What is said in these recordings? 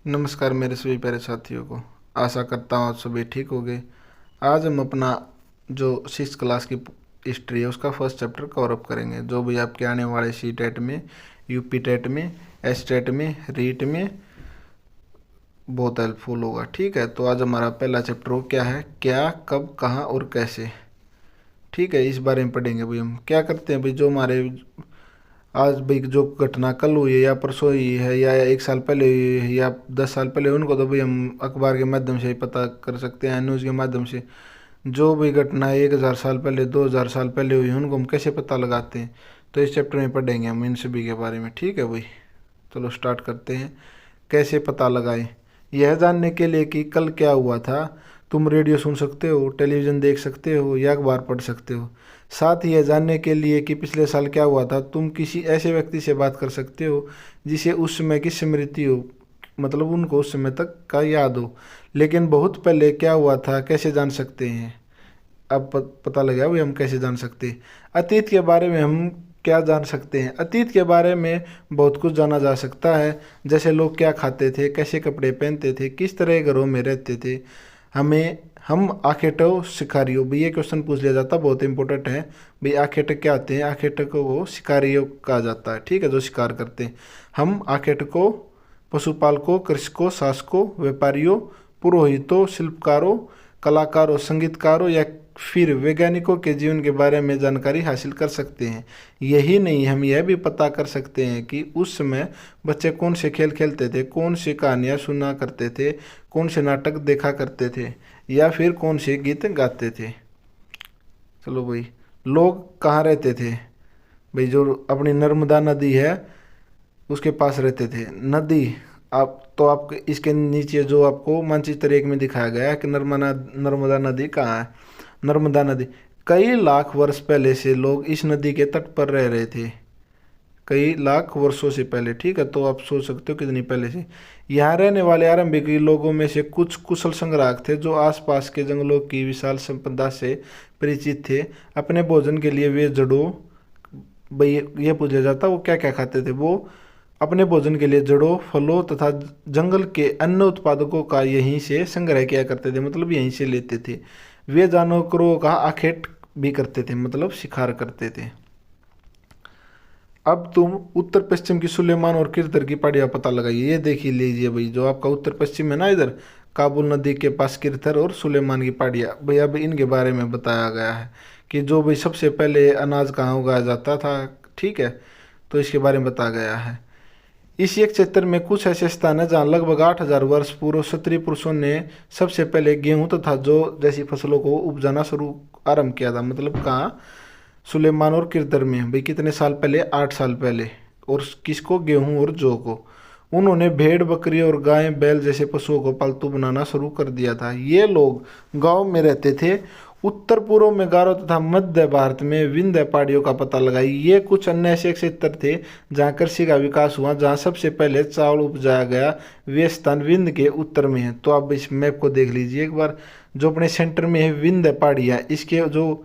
नमस्कार मेरे सभी प्यारे साथियों को। आशा करता हूँ आप सभी ठीक होंगे। आज हम अपना जो 6th क्लास की हिस्ट्री है उसका फर्स्ट चैप्टर कवर अप करेंगे, जो भी आपके आने वाले सी टेट में, यूपी टेट में, एस टेट में, रीट में बहुत हेल्पफुल होगा। ठीक है, तो आज हमारा पहला चैप्टर वो क्या है, क्या, कब, कहाँ और कैसे। ठीक है, इस बारे में पढ़ेंगे। भाई हम क्या करते हैं, भाई जो हमारे आज भाई जो घटना कल हुई है या परसों हुई है या 1 साल पहले हुई है या 10 साल पहले, उनको तो भाई हम अखबार के माध्यम से ही पता कर सकते हैं, न्यूज़ के माध्यम से। जो भी घटना 1000 साल पहले, 2000 साल पहले हुई है, उनको हम कैसे पता लगाते हैं, तो इस चैप्टर में पढ़ेंगे हम इन सभी के बारे में। ठीक है भाई, चलो स्टार्ट करते हैं। कैसे पता लगाएं, यह जानने के लिए कि कल क्या हुआ था, तुम रेडियो सुन सकते हो, टेलीविज़न देख सकते हो या अखबार पढ़ सकते हो। साथ ही यह जानने के लिए कि पिछले साल क्या हुआ था, तुम किसी ऐसे व्यक्ति से बात कर सकते हो जिसे उस समय की स्मृति हो, मतलब उनको उस समय तक का याद हो। लेकिन बहुत पहले क्या हुआ था कैसे जान सकते हैं। अब पता लगा भाई हम कैसे जान सकते हैं। अतीत के बारे में हम क्या जान सकते हैं। अतीत के बारे में बहुत कुछ जाना जा सकता है, जैसे लोग क्या खाते थे, कैसे कपड़े पहनते थे, किस तरह घरों में रहते थे। हमें हम आखेटो शिकारियों, भाई ये क्वेश्चन पूछ लिया जाता, बहुत इंपॉर्टेंट है। भाई आखेटक क्या होते हैं, आखेटकों को शिकारियों कहा जाता है। ठीक है, जो शिकार करते हैं। हम आखेटकों, पशुपालकों, कृषकों, शासकों, व्यापारियों, पुरोहितों, शिल्पकारों, कलाकारों, संगीतकारों या फिर वैज्ञानिकों के जीवन के बारे में जानकारी हासिल कर सकते हैं। यही नहीं, हम यह भी पता कर सकते हैं कि उस समय बच्चे कौन से खेल खेलते थे, कौन सी कहानियाँ सुना करते थे, कौन से नाटक देखा करते थे या फिर कौन से गीत गाते थे। चलो भाई, लोग कहाँ रहते थे। भाई जो अपनी नर्मदा नदी है उसके पास रहते थे। नदी, आप तो आप इसके नीचे जो आपको मानचित्र 1 में दिखाया गया है कि नर्मदा नदी कहाँ है। नर्मदा नदी, कई लाख वर्ष पहले से लोग इस नदी के तट पर रह रहे थे, कई लाख वर्षों से पहले। ठीक है, तो आप सोच सकते हो कितनी पहले से। यहाँ रहने वाले आरंभिक लोगों में से कुछ कुशल संग्राहक थे जो आसपास के जंगलों की विशाल संपदा से परिचित थे। अपने भोजन के लिए वे जड़ों, भाई ये पूछा जाता वो क्या क्या खाते थे। वो अपने भोजन के लिए जड़ों, फलों तथा जंगल के अन्य उत्पादकों का यहीं से संग्रह किया करते थे, मतलब यहीं से लेते थे। वे जानवरों का आखेट भी करते थे, मतलब शिकार करते थे। अब तुम उत्तर पश्चिम की सुलेमान और किरतर की पहाड़ियाँ पता लगाइए। ये देख ही लीजिए भाई, जो आपका उत्तर पश्चिम है ना, इधर काबुल नदी के पास किरतर और सुलेमान की पहाड़ियाँ, भाई अब इनके बारे में बताया गया है कि जो भाई सबसे पहले अनाज कहाँ उगाया जाता था। ठीक है, तो इसके बारे में बताया गया है। इसी एक क्षेत्र में कुछ ऐसे स्थान है जहाँ लगभग 8000 वर्ष पूर्व क्षत्रिय पुरुषों ने सबसे पहले गेहूं तथा जौ जैसी फसलों को उपजाना शुरू आरंभ किया था। मतलब कहाँ, सुलेमान और किरदर में। भाई कितने साल पहले, 8 साल पहले। और किसको, गेहूं और जौ को। उन्होंने भेड़, बकरी और गाय, बैल जैसे पशुओं को पालतू बनाना शुरू कर दिया था। ये लोग गांव में रहते थे। उत्तर पूर्व में गारो तथा मध्य भारत में विंध्य पहाड़ियों का पता लगाई। ये कुछ अन्य ऐसे क्षेत्र थे जहाँ कृषि का विकास हुआ, जहाँ सबसे पहले चावल उपजाया गया। वे स्थान विंध्य के उत्तर में है। तो आप इस मैप को देख लीजिए एक बार, जो अपने सेंटर में है विंध्य पहाड़ियाँ, इसके जो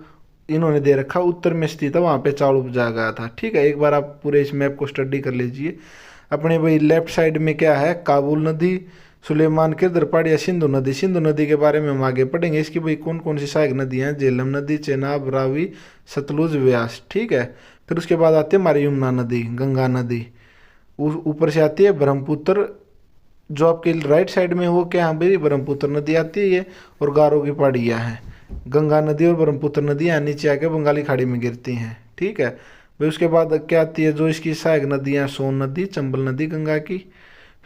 इन्होंने दे रखा उत्तर में स्थित है, वहाँ पे चावल उपजाया गया था। ठीक है, एक बार आप पूरे इस मैप को स्टडी कर लीजिए। अपने भाई लेफ्ट साइड में क्या है, काबुल नदी, सुलेमान किरदर पहाड़ियाँ, सिंधु नदी। सिंधु नदी के बारे में हम आगे पढ़ेंगे। इसकी भाई कौन कौन सी सहायक नदियाँ हैं, झेलम नदी, चेनाब, रावी, सतलुज, व्यास। ठीक है, फिर उसके बाद आती है हमारी यमुना नदी, गंगा नदी। ऊपर से आती है ब्रह्मपुत्र। जो आपके राइट साइड में वो क्या है भाई, ब्रह्मपुत्र नदी आती है ये, और गारो की पहाड़ियाँ हैं। गंगा नदी और ब्रह्मपुत्र नदी यहाँ नीचे आके बंगाली खाड़ी में गिरती हैं। ठीक है भाई, उसके बाद क्या आती है जो इसकी सहायक नदियाँ, सोन नदी, चंबल नदी गंगा की।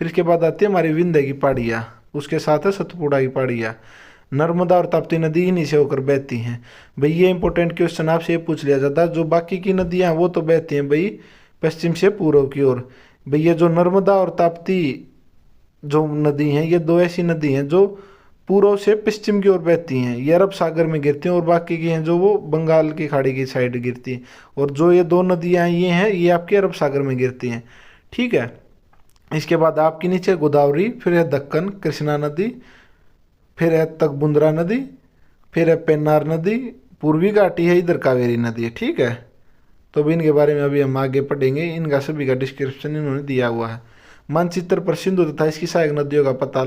फिर इसके बाद आती है हमारी विंध्य की पहाड़ियाँ, उसके साथ है सतपुड़ा की पहाड़ियाँ। नर्मदा और ताप्ती नदी इन्हीं से होकर बहती हैं। भाई ये इंपॉर्टेंट क्वेश्चन आपसे ये पूछ लिया जाता है, जो बाकी की नदियाँ वो तो बहती हैं भाई पश्चिम से पूर्व की ओर। भाई ये जो नर्मदा और ताप्ती जो नदी हैं, ये दो ऐसी नदी हैं जो पूर्व से पश्चिम की ओर बहती हैं। ये अरब सागर में गिरती हैं, और बाकी की हैं जो वो बंगाल की खाड़ी की साइड गिरती हैं। और जो ये दो नदियाँ ये हैं, ये आपके अरब सागर में गिरती हैं। ठीक है, इसके बाद आपके नीचे गोदावरी, फिर है दक्कन कृष्णा नदी, फिर है तकबुंदरा नदी, फिर है पेन्नार नदी, पूर्वी घाटी है, इधर कावेरी नदी है। ठीक है, तो अभी इनके बारे में अभी हम आगे पढ़ेंगे। इनका सभी का डिस्क्रिप्शन इन्होंने दिया हुआ है। मानचित्र पर सिंधु तथा इसकी सहायक नदियों का पता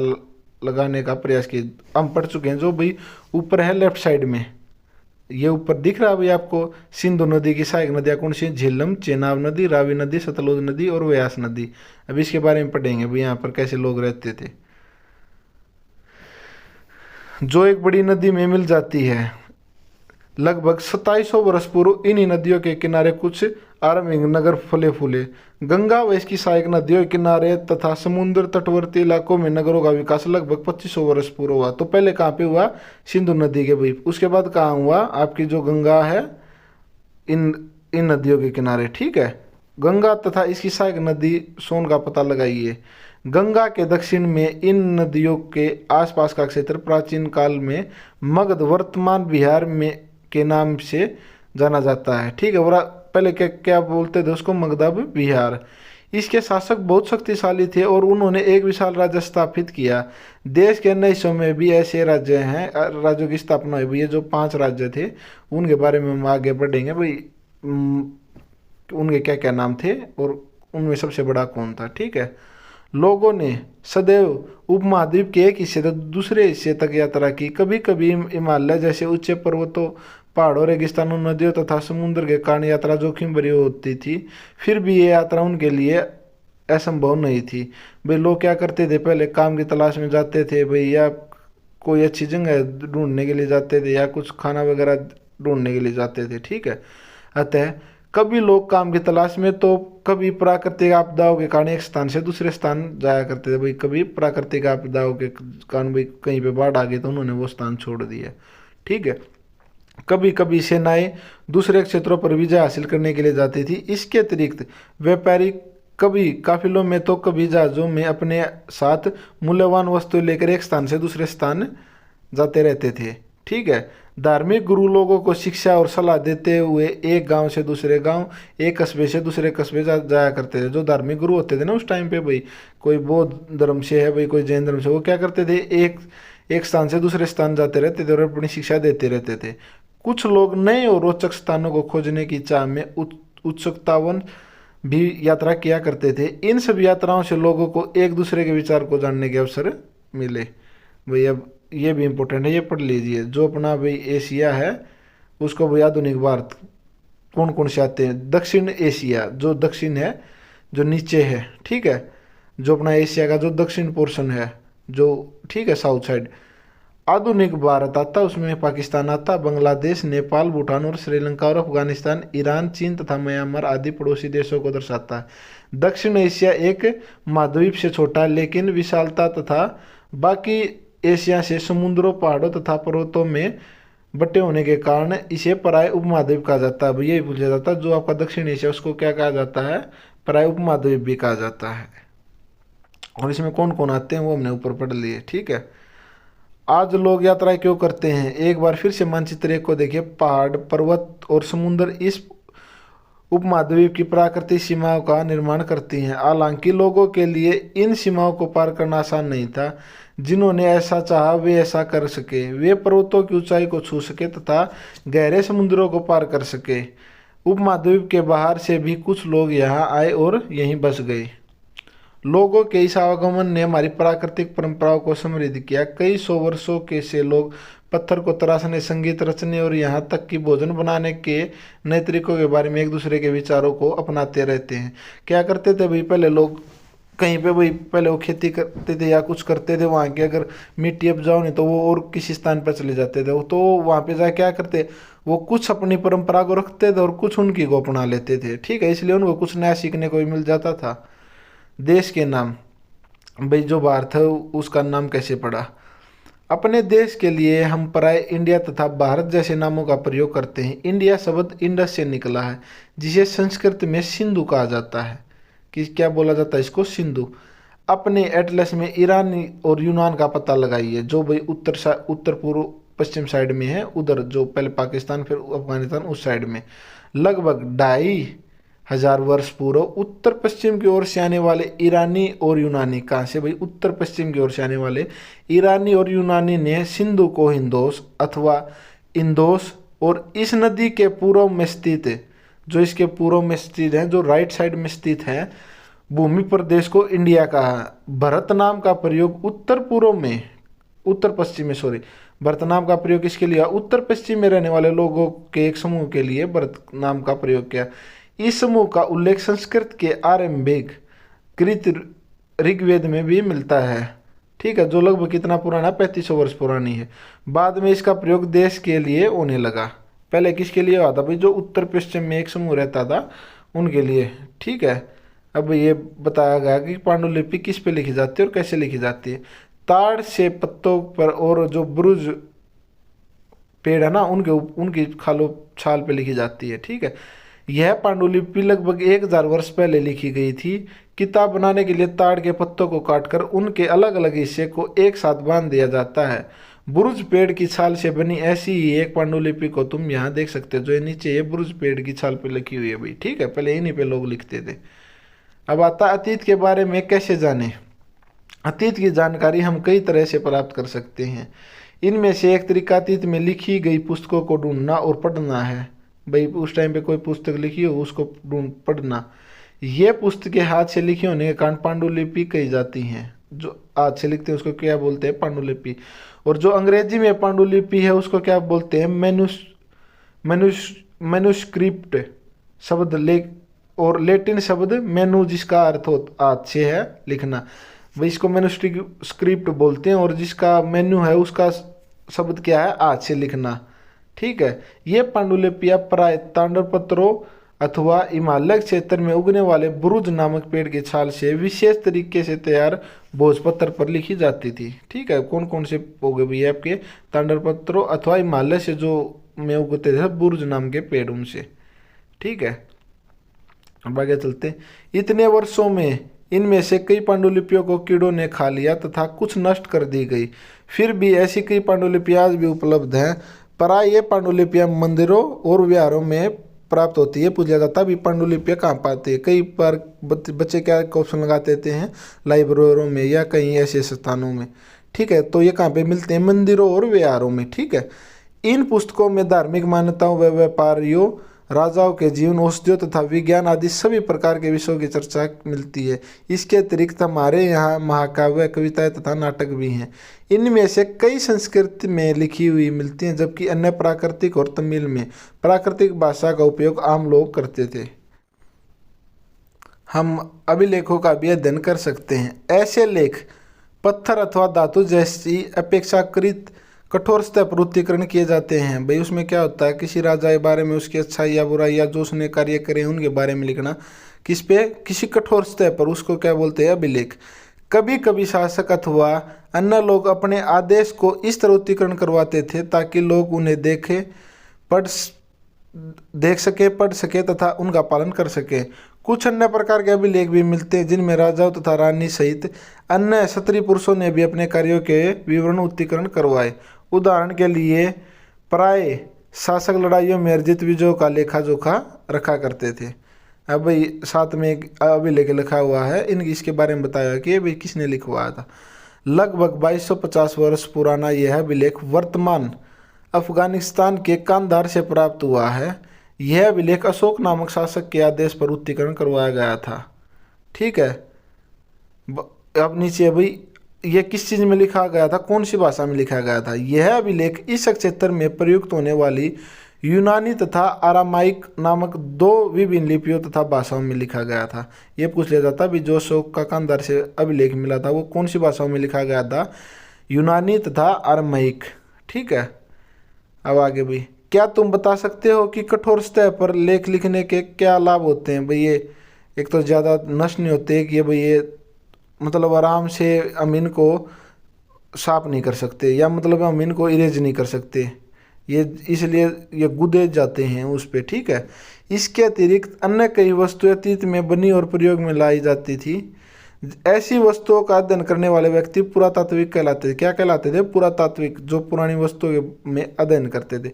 लगाने का प्रयास किया। हम पढ़ चुके हैं, जो भाई ऊपर है लेफ्ट साइड में, ये ऊपर दिख रहा है भाई आपको, सिंधु नदी की सहायक नदियाँ कौन सी? झेलम, चेनाब नदी, रावी नदी, सतलुज नदी और व्यास नदी। अब इसके बारे में पढ़ेंगे भाई यहाँ पर कैसे लोग रहते थे। जो एक बड़ी नदी में मिल जाती है, लगभग 2700 वर्ष पूर्व इन्हीं नदियों के किनारे कुछ आरंभिक नगर फले फूले। गंगा व इसकी सहायक नदियों के किनारे तथा समुद्र तटवर्ती इलाकों में नगरों का विकास लगभग 2500 वर्ष पूर्व हुआ। तो पहले कहाँ पे हुआ? सिंधु नदी के भाई। उसके बाद कहाँ हुआ? आपकी जो गंगा है, इन नदियों के किनारे, ठीक है। गंगा तथा इसकी सहायक नदी सोन का पता लगाइए। गंगा के दक्षिण में इन नदियों के आसपास का क्षेत्र प्राचीन काल में मगध, वर्तमान बिहार में के नाम से जाना जाता है, ठीक है। और पहले क्या क्या बोलते थे उसको? मगध, बिहार। इसके शासक बहुत शक्तिशाली थे और उन्होंने एक विशाल राज्य स्थापित किया। देश के अन्य हिस्सों में भी ऐसे राज्य हैं, राज्यों की स्थापना हुई। ये जो 5 राज्य थे उनके बारे में हम आगे बढ़ेंगे भाई, उनके क्या क्या नाम थे और उनमें सबसे बड़ा कौन था, ठीक है। लोगों ने सदैव उपमहाद्वीप के एक हिस्से से दूसरे हिस्से तक यात्रा की। कभी कभी हिमालय जैसे ऊंचे पर्वतों, पहाड़ों, रेगिस्तानों, नदियों तथा समुद्र के कारण यात्रा जोखिम भरी होती थी। फिर भी ये यात्रा उनके लिए असंभव नहीं थी। भाई लोग क्या करते थे? पहले काम की तलाश में जाते थे भाई, या कोई अच्छी जगह ढूंढने के लिए जाते थे, या कुछ खाना वगैरह ढूंढने के लिए जाते थे, ठीक है। अतः कभी लोग काम की तलाश में, तो कभी प्राकृतिक आपदाओं के कारण एक स्थान से दूसरे स्थान जाया करते थे भाई। कभी प्राकृतिक आपदाओं के कारण भाई कहीं पे बाढ़ आ गई तो उन्होंने वो स्थान छोड़ दिया, ठीक है। कभी कभी सेनाएं दूसरे क्षेत्रों पर विजय हासिल करने के लिए जाती थी। इसके अतिरिक्त व्यापारी कभी काफिलों में तो कभी जहाजों में अपने साथ मूल्यवान वस्तुएं लेकर एक स्थान से दूसरे स्थान जाते रहते थे, ठीक है। धार्मिक गुरु लोगों को शिक्षा और सलाह देते हुए एक गांव से दूसरे गांव, एक कस्बे से दूसरे कस्बे जाया करते थे। जो धार्मिक गुरु होते थे ना उस टाइम पे भाई, कोई बौद्ध धर्म से है भाई, कोई जैन धर्म से, वो क्या करते थे? एक स्थान से दूसरे स्थान जाते रहते थे और अपनी शिक्षा देते रहते थे। कुछ लोग नए और रोचक स्थानों को खोजने की चाह में उत्सुकतावन भी यात्रा किया करते थे। इन सब यात्राओं से लोगों को एक दूसरे के विचार को जानने के अवसर मिले। भाई अब ये भी इम्पोर्टेंट है, ये पढ़ लीजिए। जो अपना भाई एशिया है उसको भाई आधुनिक भारत कौन कौन से आते हैं? दक्षिण एशिया, जो दक्षिण है, जो नीचे है, ठीक है। जो अपना एशिया का जो दक्षिण पोर्शन है, जो, ठीक है, साउथ साइड। आधुनिक भारत आता, उसमें पाकिस्तान आता, बांग्लादेश, नेपाल, भूटान और श्रीलंका और अफगानिस्तान, ईरान, चीन तथा म्यांमार आदि पड़ोसी देशों को दर्शाता है। दक्षिण एशिया एक महाद्वीप से छोटा लेकिन विशालता तथा बाकी एशिया से समुद्रों, पहाड़ों तथा पर्वतों में बटे होने के कारण इसे पराय उपमहाद्वीप कहा जाता है। यही पूछा जाता है, जो आपका दक्षिण एशिया उसको क्या कहा जाता है? पराय उपमहाद्वीप भी कहा जाता है। और इसमें कौन कौन आते हैं वो हमने ऊपर पढ़ लिए, ठीक है। आज लोग यात्रा क्यों करते हैं? एक बार फिर से मानचित्र एक को देखिए। पहाड़, पर्वत और समुद्र इस उपमहाद्वीप की प्राकृतिक सीमाओं का निर्माण करती हैं। हालांकि लोगों के लिए इन सीमाओं को पार करना आसान नहीं था। जिन्होंने ऐसा चाहा वे ऐसा कर सके। वे पर्वतों की ऊंचाई को छू सके तथा गहरे समुद्रों को पार कर सके। उपमहाद्वीप के बाहर से भी कुछ लोग यहाँ आए और यहीं बस गए। लोगों के इस आवागमन ने हमारी प्राकृतिक परंपराओं को समृद्ध किया। कई सौ वर्षों के से लोग पत्थर को तराशने, संगीत रचने और यहाँ तक कि भोजन बनाने के नए तरीकों के बारे में एक दूसरे के विचारों को अपनाते रहते हैं। क्या करते थे भाई? पहले लोग कहीं पे भाई, पहले वो खेती करते थे या कुछ करते थे, वहाँ की अगर मिट्टी उपजाऊ नहीं तो वो और किसी स्थान पर चले जाते थे। तो वहाँ पे जा क्या करते, वो कुछ अपनी परंपरा को रखते थे और कुछ उनकी को अपना लेते थे, ठीक है। इसलिए उनको कुछ नया सीखने को भी मिल जाता था। देश के नाम, भाई जो भारत है उसका नाम कैसे पड़ा? अपने देश के लिए हम प्राय इंडिया तथा भारत जैसे नामों का प्रयोग करते हैं। इंडिया शब्द इंडस से निकला है, जिसे संस्कृत में सिंधु कहा जाता है। कि क्या बोला जाता है इसको? सिंधु। अपने एटलस में ईरान और यूनान का पता लगाइए, जो भाई उत्तर पूर्व पश्चिम साइड में है, उधर जो पहले पाकिस्तान फिर अफगानिस्तान उस साइड में। लगभग 2500 वर्ष पूर्व उत्तर पश्चिम की ओर से आने वाले ईरानी और यूनानी, कहाँ से भाई? उत्तर पश्चिम की ओर से आने वाले ईरानी और यूनानी ने सिंधु को हिंदोस अथवा इंदोस और इस नदी के पूर्व में स्थित, जो इसके पूर्व में स्थित है, जो राइट साइड में स्थित है, भूमि प्रदेश को इंडिया कहा। भरत नाम का प्रयोग भरत नाम का प्रयोग किसके लिए? उत्तर पश्चिम में रहने वाले लोगों के एक समूह के लिए भरत नाम का प्रयोग किया। इस समूह का उल्लेख संस्कृत के आरंभिक कृत ऋग्वेद में भी मिलता है, ठीक है, जो लगभग कितना पुराना, 3500 वर्ष पुरानी है। बाद में इसका प्रयोग देश के लिए होने लगा। पहले किसके लिए हुआ था भाई? जो उत्तर पश्चिम में एक समूह रहता था उनके लिए, ठीक है। अब ये बताया गया कि पांडुलिपि किस पे लिखी जाती है और कैसे लिखी जाती है। ताड़ से पत्तों पर और जो बुरुज पेड़ है ना उनकी छाल पे लिखी जाती है, ठीक है। यह पांडुलिपि लगभग 1000 वर्ष पहले लिखी गई थी। किताब बनाने के लिए ताड़ के पत्तों को काटकर उनके अलग अलग हिस्से को एक साथ बांध दिया जाता है। बुरुज पेड़ की छाल से बनी ऐसी ही एक पांडुलिपि को तुम यहाँ देख सकते हो, जो नीचे ये बुरुज पेड़ की छाल पे लिखी हुई है भाई, ठीक है। पहले इन्हीं पे लोग लिखते थे। अब आता अतीत के बारे में कैसे जाने। अतीत की जानकारी हम कई तरह से प्राप्त कर सकते हैं। इनमें से एक तरीका अतीत में लिखी गई पुस्तकों को ढूंढना और पढ़ना है। भाई उस टाइम पे कोई पुस्तक लिखी हो उसको पढ़ना। ये पुस्तकें हाथ से लिखी होने के कारण पांडुलिपि कही जाती हैं। जो हाथ से लिखते हैं उसको क्या बोलते हैं? पांडुलिपि। और जो अंग्रेजी में पांडुलिपि है उसको क्या बोलते हैं? मैन्युस्क्रिप्ट शब्द और लेटिन शब्द मेनू, जिसका अर्थ हाथ से है लिखना, वही इसको मैन्युस्क्रिप्ट बोलते हैं। और जिसका मेन्यू है उसका शब्द क्या है? हाथ से लिखना, ठीक है। ये पांडुलिपियां प्राय ताम्रपत्रों अथवा हिमालय क्षेत्र में उगने वाले बुरुज नामक पेड़ की छाल से विशेष तरीके से तैयार भोजपत्र पर लिखी जाती थी, ठीक है। कौन कौन से हो गए भैया आपके? ताम्रपत्रों अथवा हिमालय से जो में उगते थे बुरुज नाम के पेड़, उनसे, ठीक है। अब आगे चलते। इतने वर्षों में इनमें से कई पांडुलिपियों को कीड़ों ने खा लिया तथा कुछ नष्ट कर दी गई। फिर भी ऐसी कई पांडुलिपियां आज भी उपलब्ध हैं। प्राय ये पांडुलिपियां मंदिरों और विहारों में प्राप्त होती है। पूछा जाता भी पांडुलिपियां कहाँ पाती है? कई बार बच्चे क्या क्वेश्चन लगा देते हैं, लाइब्रेरियों में या कहीं ऐसे स्थानों में, ठीक है। तो ये कहाँ पे मिलते हैं? मंदिरों और विहारों में, ठीक है। इन पुस्तकों में धार्मिक मान्यताओं व व्यापारियों, राजाओं के जीवन, औषधियों तथा विज्ञान आदि सभी प्रकार के विषयों की चर्चा मिलती है। इसके अतिरिक्त हमारे यहाँ महाकाव्य, कविताएं तथा नाटक भी हैं। इनमें से कई संस्कृत में लिखी हुई मिलती हैं, जबकि अन्य प्राकृतिक और तमिल में प्राकृतिक भाषा का उपयोग आम लोग करते थे। हम अभिलेखों का भी अध्ययन कर सकते हैं। ऐसे लेख पत्थर अथवा धातु जैसी अपेक्षाकृत कठोर स्तर पर उत्तीर्ण किए जाते हैं। भाई उसमें क्या होता है? किसी राजा के बारे में, उसकी अच्छाई या बुराई या जो उसने कार्य करे उनके बारे में लिखना। किस पे? किसी कठोर स्तर पर, उसको क्या बोलते हैं? अभिलेख। कभी कभी शासक अथवा अन्य लोग अपने आदेश को इस तरह उत्तीर्ण करवाते थे ताकि लोग उन्हें देख सके, पढ़ सके तथा उनका पालन कर सके। कुछ अन्य प्रकार के अभिलेख भी मिलते हैं जिनमें राजाओं तथा रानी सहित अन्य क्षत्रिय पुरुषों ने भी अपने कार्यों के विवरण उत्तीर्ण करवाए। उदाहरण के लिए प्राय शासक लड़ाइयों में अर्जित विजयों का लेखा जोखा रखा करते थे। अब भाई साथ में एक अभिलेख लिखा हुआ है, इसके बारे में बताया कि भाई किसने लिखवाया था। लगभग 2250 वर्ष पुराना यह अभिलेख वर्तमान अफगानिस्तान के कांधार से प्राप्त हुआ है। यह अभिलेख अशोक नामक शासक के आदेश पर उत्तीर्ण करवाया गया था, ठीक है। अब नीचे भाई ये किस चीज़ में लिखा गया था, कौन सी भाषा में लिखा गया था? यह अभिलेख इस क्षेत्र में प्रयुक्त होने वाली यूनानी तथा आरामाइक नामक 2 विभिन्न लिपियों तथा भाषाओं में लिखा गया था। ये पूछ लिया जाता भी जो अशोक का कांधार से अभिलेख मिला था वो कौन सी भाषाओं में लिखा गया था? यूनानी तथा आरामाइक, ठीक है। अब आगे भाई, क्या तुम बता सकते हो कि कठोर स्तर पर लेख लिखने के क्या लाभ होते हैं? भाई ये एक तो ज़्यादा नष्ट नहीं होते कि भाई ये मतलब आराम से हम इनको साफ नहीं कर सकते, या मतलब हम इनको इरेज नहीं कर सकते, ये इसलिए ये गुदे जाते हैं उस पर, ठीक है। इसके अतिरिक्त अन्य कई वस्तुएं अतीत में बनी और प्रयोग में लाई जाती थी। ऐसी वस्तुओं का अध्ययन करने वाले व्यक्ति पुरातात्विक कहलाते थे। क्या कहलाते थे? पुरातात्विक, जो पुरानी वस्तुओं में अध्ययन करते थे।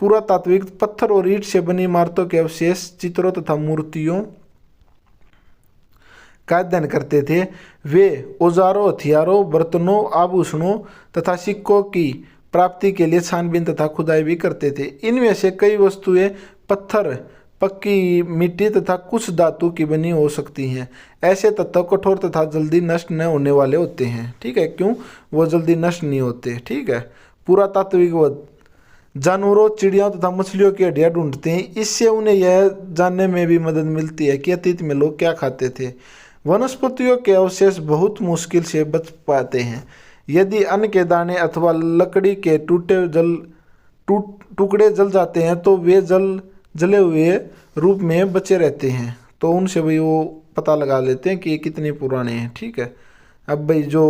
पुरातात्विक पत्थर और ईंट से बनी इमारतों के अवशेष, चित्रों तथा मूर्तियों का अध्ययन करते थे। वे औजारों, हथियारों, बर्तनों, आभूषणों तथा सिक्कों की प्राप्ति के लिए छानबीन तथा खुदाई भी करते थे। इनमें से कई वस्तुएं पत्थर पक्की मिट्टी तथा कुछ धातु की बनी हो सकती हैं। ऐसे तत्व कठोर तथा जल्दी नष्ट न होने वाले होते हैं। ठीक है, क्यों? वो जल्दी नष्ट नहीं होते। ठीक है। पुरातात्विक जानवरों, चिड़ियों तथा मछलियों की हड्डियां ढूंढते हैं। इससे उन्हें यह जानने में भी मदद मिलती है कि अतीत में लोग क्या खाते थे। वनस्पतियों के अवशेष बहुत मुश्किल से बच पाते हैं। यदि अन्न के दाने अथवा लकड़ी के टुकड़े जल जाते हैं तो वे जले हुए रूप में बचे रहते हैं। तो उनसे भाई वो पता लगा लेते हैं कि ये कितने पुराने हैं। ठीक है। अब भाई जो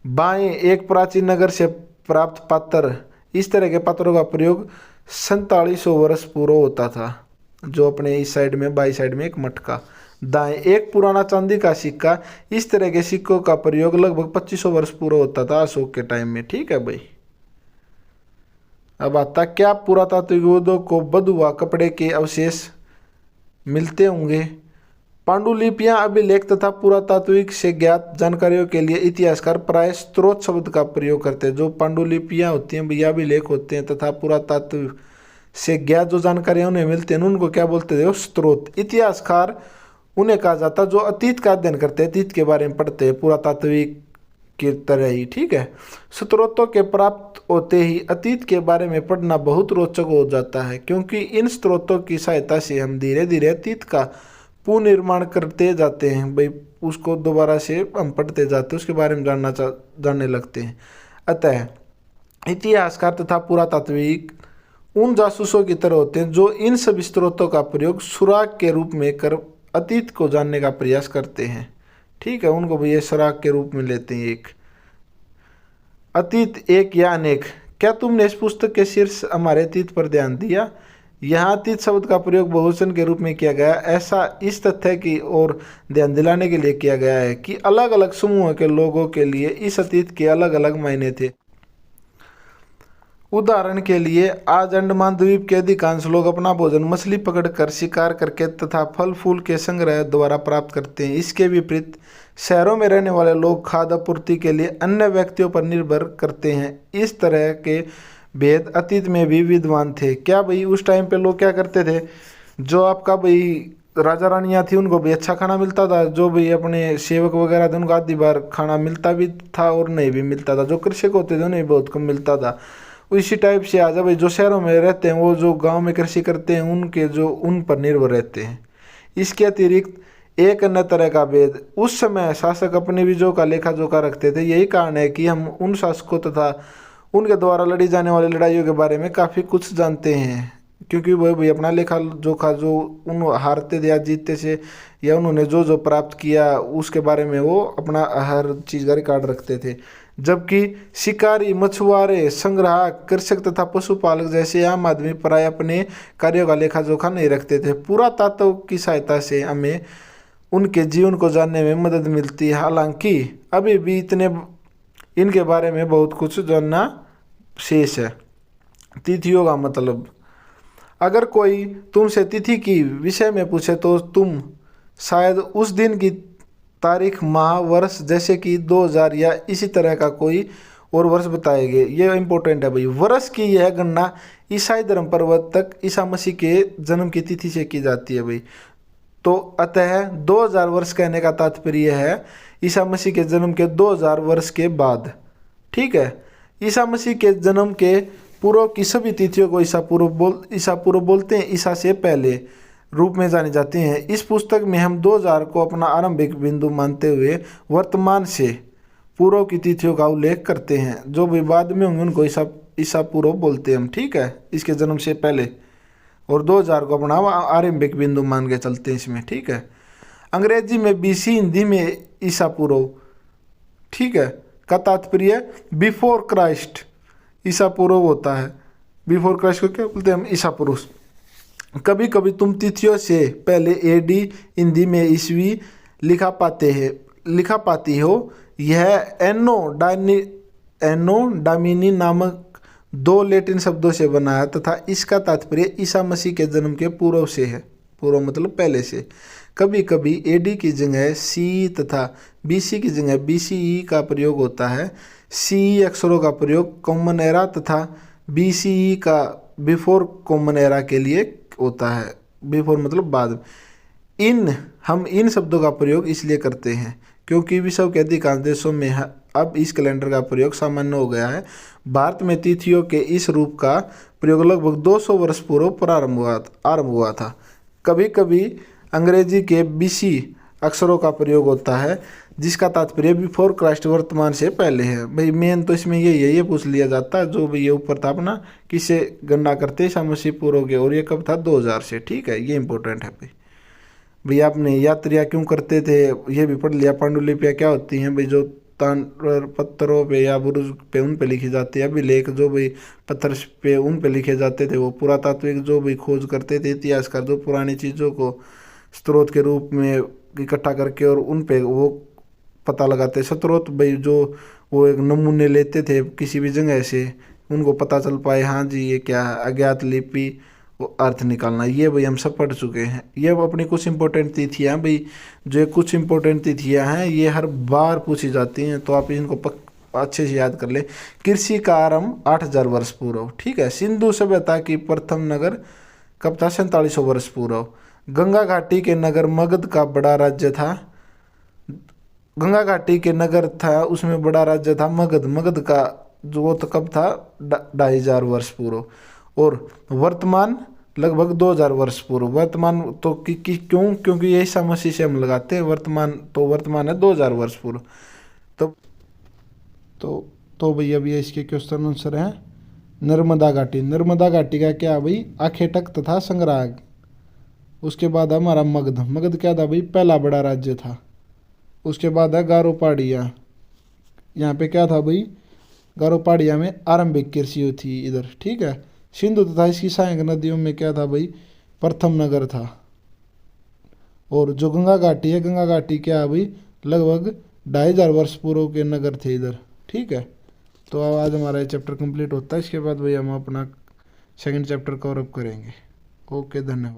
बाएं, एक प्राचीन नगर से प्राप्त पात्र, इस तरह के पात्रों का प्रयोग 4700 वर्ष पूर्व होता था। जो अपने इस साइड में, बाई साइड में एक मटका। दाएं, एक पुराना चांदी का सिक्का। इस तरह के सिक्कों का प्रयोग लगभग 2500 वर्ष पूर्व होता था अशोक के टाइम में। ठीक है भाई। अब आता, क्या पुरातात्विक उद्योग को बधुआ कपड़े के अवशेष मिलते होंगे? पांडुलिपियां, अभिलेख तथा पुरातात्विक से ज्ञात जानकारियों के लिए इतिहासकार प्राय स्रोत शब्द का प्रयोग करते हैं। जो पांडुलिपियां होती हैं, भैया अभिलेख होते हैं तथा पुरातात्व से ज्ञात जो जानकारियां उन्हें मिलते हैं, उनको क्या बोलते थे? स्रोत। इतिहासकार उन्हें कहा जाता जो अतीत का अध्ययन करते हैं, अतीत के बारे में पढ़ते हैं, पुरातात्विक की तरह ही। ठीक है। स्रोतों के प्राप्त होते ही अतीत के बारे में पढ़ना बहुत रोचक हो जाता है, क्योंकि इन स्रोतों की सहायता से हम धीरे धीरे अतीत का पुनर्निर्माण करते जाते हैं। भाई उसको दोबारा से हम पढ़ते जाते हैं, उसके बारे में जानने लगते हैं। अतः इतिहासकार तथा पुरातात्विक उन जासूसों की तरह होते हैं जो इन सभी स्रोतों का प्रयोग सुराग के रूप में कर अतीत को जानने का प्रयास करते हैं। ठीक है। उनको भी ये सुराग के रूप में लेते हैं। एक अतीत, एक या अनेक। क्या तुमने इस पुस्तक के शीर्ष हमारे अतीत पर ध्यान दिया? यहाँ अतीत शब्द का प्रयोग बहुवचन के रूप में किया गया। ऐसा इस तथ्य की ओर ध्यान दिलाने के लिए किया गया है कि अलग अलग समूह के लोगों के लिए इस अतीत के अलग अलग मायने थे। उदाहरण के लिए, आज अंडमान द्वीप के अधिकांश लोग अपना भोजन मछली पकड़कर, शिकार करके तथा फल फूल के संग्रह द्वारा प्राप्त करते हैं। इसके विपरीत शहरों में रहने वाले लोग खाद्य आपूर्ति के लिए अन्य व्यक्तियों पर निर्भर करते हैं। इस तरह के भेद अतीत में भी विद्वान थे। क्या भाई उस टाइम पे लोग क्या करते थे? जो आपका भाई राजा रानियाँ थी, उनको भी अच्छा खाना मिलता था। जो भी अपने सेवक वगैरह थे, उनको आधी बार खाना मिलता भी था और नहीं भी मिलता था। जो कृषक होते थे उन्हें भी बहुत कम मिलता था। इसी टाइप से आज भाई जो शहरों में रहते हैं, वो जो गांव में कृषि करते हैं, उनके जो उन पर निर्भर रहते हैं। इसके अतिरिक्त एक अन्य तरह का भेद, उस समय शासक अपने बीजों का लेखा जोखा रखते थे। यही कारण है कि हम उन शासकों तथा उनके द्वारा लड़ी जाने वाली लड़ाइयों के बारे में काफ़ी कुछ जानते हैं, क्योंकि वह भी अपना लेखा जोखा जो उन हारते थे या जीतते से, या उन्होंने जो जो प्राप्त किया उसके बारे में वो अपना हर चीज़ का रिकॉर्ड रखते थे। जबकि शिकारी, मछुआरे, संग्राहक, कृषक तथा पशुपालक जैसे आम आदमी प्राय अपने कार्यों का लेखा जोखा नहीं रखते थे। पुरातत्व की सहायता से हमें उनके जीवन को जानने में मदद मिलती है। हालांकि अभी भी इनके बारे में बहुत कुछ जानना शेष है। तिथियों का मतलब, अगर कोई तुमसे तिथि की विषय में पूछे तो तुम शायद उस दिन की तारीख, माह, वर्ष जैसे कि 2000 या इसी तरह का कोई और वर्ष बताएंगे। ये इम्पोर्टेंट है भाई। वर्ष की यह गणना ईसाई धर्म प्रवर्तक ईसा मसीह के जन्म की तिथि से की जाती है भाई। तो अतः 2000 वर्ष कहने का तात्पर्य है ईसा मसीह के जन्म के 2000 वर्ष के बाद। ठीक है। ईसा मसीह के जन्म के पूर्व की सभी तिथियों को ईसा पूर्व बोलते हैं, ईसा से पहले रूप में जाने जाते हैं। इस पुस्तक में हम 2000 को अपना आरंभिक बिंदु मानते हुए वर्तमान से पूर्व की तिथियों का उल्लेख करते हैं। जो भी बाद में होंगे उनको ईसा पूर्व बोलते हैं हम। ठीक है, इसके जन्म से पहले। और 2000 को अपना आरंभिक बिंदु मान के चलते हैं इसमें। ठीक है। अंग्रेजी में BC, हिंदी में ईसा पूर्व, ठीक है, का तात्पर्य बिफोर क्राइस्ट ईसा पूर्व होता है। बिफोर क्राइस्ट को क्या बोलते हैं हम? ईसा पूर्व। कभी कभी तुम तिथियों से पहले AD, हिंदी में ईस्वी लिखा पाती हो। यह एनो डामिनी नामक 2 लैटिन शब्दों से बना है तथा इसका तात्पर्य ईसा मसीह के जन्म के पूर्व से है। पूर्व मतलब पहले से। कभी कभी AD की जगह CE तथा BC की जगह BCE का प्रयोग होता है। CE अक्षरों का प्रयोग कॉमन एरा तथा BCE का बिफोर कॉमन एरा के लिए होता है। बिफोर मतलब बाद में। हम इन शब्दों का प्रयोग इसलिए करते हैं क्योंकि विश्व के अधिकांश देशों में अब इस कैलेंडर का प्रयोग सामान्य हो गया है। भारत में तिथियों के इस रूप का प्रयोग लगभग 200 वर्ष पूर्व आरंभ हुआ था। कभी कभी अंग्रेजी के BC अक्षरों का प्रयोग होता है जिसका तात्पर्य बिफोर क्राइस्ट वर्तमान से पहले है। भाई मेन तो इसमें ये पूछ लिया जाता है जो भाई ये ऊपर था अपना किससे गणना करते ईसा मसीह पूर्व के, और ये कब था 2000 से। ठीक है, ये इंपॉर्टेंट है भाई। भाई आपने यात्रियाँ क्यों करते थे ये भी पढ़ लिया। पांडुलिपियाँ क्या होती हैं भाई, जो ताम्र पत्थरों पे या बुरुज पे उन पे लिखी जाती है। अभिलेख जो भाई पत्थर पे उन पे लिखे जाते थे वो पुरातात्विक जो भी खोज करते थे इतिहासकार, जो पुरानी चीज़ों को स्रोत के रूप में इकट्ठा करके और उन पे वो पता लगाते। स्रोत भाई जो वो एक नमूने लेते थे किसी भी जगह से, उनको पता चल पाए हाँ जी ये क्या है। अज्ञात लिपि वो अर्थ निकालना, ये भाई हम सब पढ़ चुके हैं। ये अपनी कुछ इंपॉर्टेंट तिथियाँ भाई, जो कुछ इंपॉर्टेंट तिथियाँ हैं ये हर बार पूछी जाती हैं, तो आप इनको अच्छे से याद कर ले। कृषि का आरंभ 8000 वर्ष पूर्व। ठीक है। सिंधु सभ्यता की प्रथम नगर कब था? 4700 वर्ष पूर्व। गंगा घाटी के नगर मगध का बड़ा राज्य था। गंगा घाटी के नगर था उसमें बड़ा राज्य था मगध। मगध का जो वो तो कब था? 2500 वर्ष पूर्व। और वर्तमान लगभग 2000 वर्ष पूर्व। वर्तमान तो क्यों? क्योंकि यही ईसा मसीह से हम लगाते हैं वर्तमान, तो वर्तमान है 2000 वर्ष पूर्व। तो भाई अब ये इसके क्वेश्चन आंसर हैं। नर्मदा घाटी, नर्मदा घाटी का क्या भाई? आखेटक तथा संग्राग। उसके बाद हमारा मगध, मगध क्या था भाई? पहला बड़ा राज्य था। उसके बाद है गारो पहाड़ियाँ, यहाँ पे क्या था भाई? गारो पहाड़ियाँ में आरंभिक कृषि थी इधर। ठीक है। सिंधु तथा इसकी सहायक नदियों में क्या था भाई? प्रथम नगर था। और जो गंगा घाटी है, गंगा घाटी क्या है भाई? लगभग 2500 वर्ष पूर्व के नगर थे इधर। ठीक है। तो अब आज हमारा ये चैप्टर कंप्लीट होता है। इसके बाद भाई हम अपना सेकंड चैप्टर कवर अप करेंगे। ओके, धन्यवाद।